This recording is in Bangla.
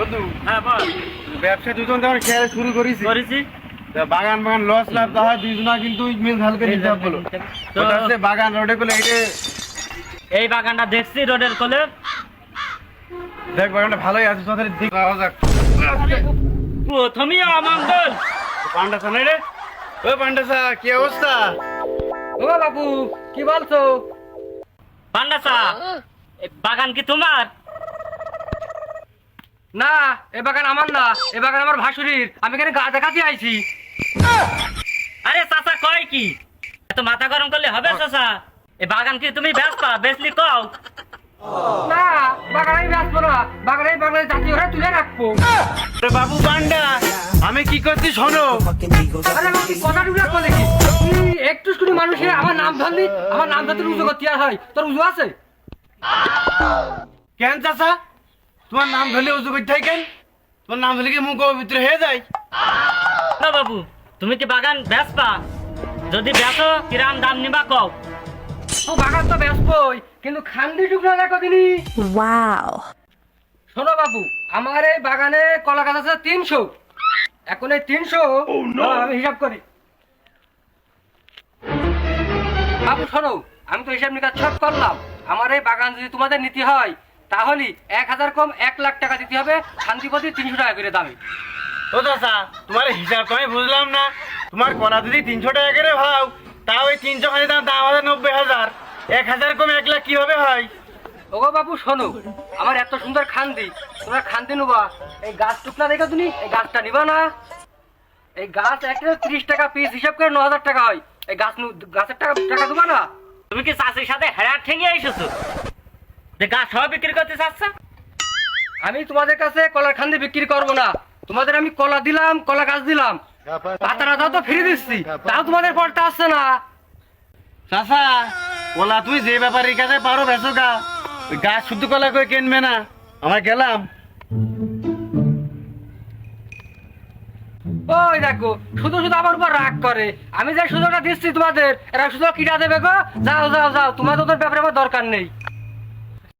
বন্ধু হ্যাঁ বল। ব্যবসা দুজন যখন খেয়াল শুরু করেছি করেছি বাগান বাগান লস লাভ তাহা দুইজনা কিন্তু মিল হালকা নিতে হবে বলো তো ওটা হচ্ছে বাগান রোডে গুলো এটা এই বাগানটা দেখছি রোডের কোলে। দেখ বাগানটা ভালোই আছে তোদের দিক পাওয়া যাক প্রথমেই অমঙ্গল। পান্ডা শোনে রে ও পান্ডা সা কি অবস্থা ও বাবু কি বলছো? পান্ডাসা, এই বাগান কি তোমার? না, এ বাগান আমার না, এ বাগান আমার ভাসুরির। আমি এখানে গা দেখাতে আইছি। আরে চাচা কয় কি? এত মাথা গরম করলে হবে চাচা? এই বাগান কি তুমি বেচবা? বেচলি কও। না, বাগান আমি বেচবো না, বাগানে বাগানে জাতীয় হয়ে তুলে রাখবো। আরে বাবু পান্ডা আমি কি করছি শোনো আরে বাবু, কথা টুকরা বলে কি? তুই একটু শুধু মানুষের আমার নাম ধরলি, আমার নাম ধরতে উজু করতে আর হয়? তোর উজু আছে? কেন চাচা তোমার নাম ধরলে উজু করতে হয় কেন তোমার নাম ধরলে কি মুখ ভিতরে হয়ে যায় না বাবু, তুমি কি বাগান বেচবা? যদি বেচো কিরাম দাম নিবা কও। ও বাগান তো বেচবই, কিন্তু খান্দি টুকরা দেখো তিনি। Wow. শোনো বাবু, আমার এই বাগানে কলা গাছ আছে 300। এখন এই 300 আমি হিসাব করি। বাবু শোনো, আমি তো হিসাব নিকাশ সব করলাম। আমার এই বাগান যদি তোমাদের নিতে হয় তাহলে 1000 কম 1 লাখ টাকা দিতে হবে। শান্তিপতি 300 টাকা করে দামে। ও চাচা তোমার হিসাব তো আমি বুঝলাম না তোমার কলা যদি 300 টাকা করে ভাও তাও ওই 300 খানি দাম 90,000 1000 কম 1 লাখ কিভাবে হয় ওগো বাবু শোনো, আমার এত সুন্দর খান্দি, তোমরা খান্দি নেবা, এই গাছ টুকরা দেখো তুমি, এই গাছটা নিবা না? এই গাছ একটা 30 টাকা পিস হিসাব করে 9000 টাকা হয়। এই গাছের টাকা দেবা না? তুমি কি চাষির সাথে হেরার ঠেঙে এসেছো যে গাছ সব বিক্রি করতে চাচ্ছ? আমি তোমাদের কাছে কলার খান্দি বিক্রি করবো না। তোমাদের আমি কলা দিলাম, কলা গাছ দিলাম, পাতা দাও তো ফিরে দিচ্ছি, তাও তোমাদের পড়তে আসছে না। চাচা কলা তুই যে ব্যাপারের কাছে পারো বেচো গা ওই গাছ শুদ্ধ কলা করে কিনবে না আমরা গেলাম ওই দেখো শুধু শুধু আমার উপর রাগ করে। আমি যে সুযোগটা দিচ্ছি তোমাদের, এরা সুযোগ কিটা দেবে গো? যাও যাও যাও, তোমাদের ওদের ব্যাপারে আমার দরকার নেই।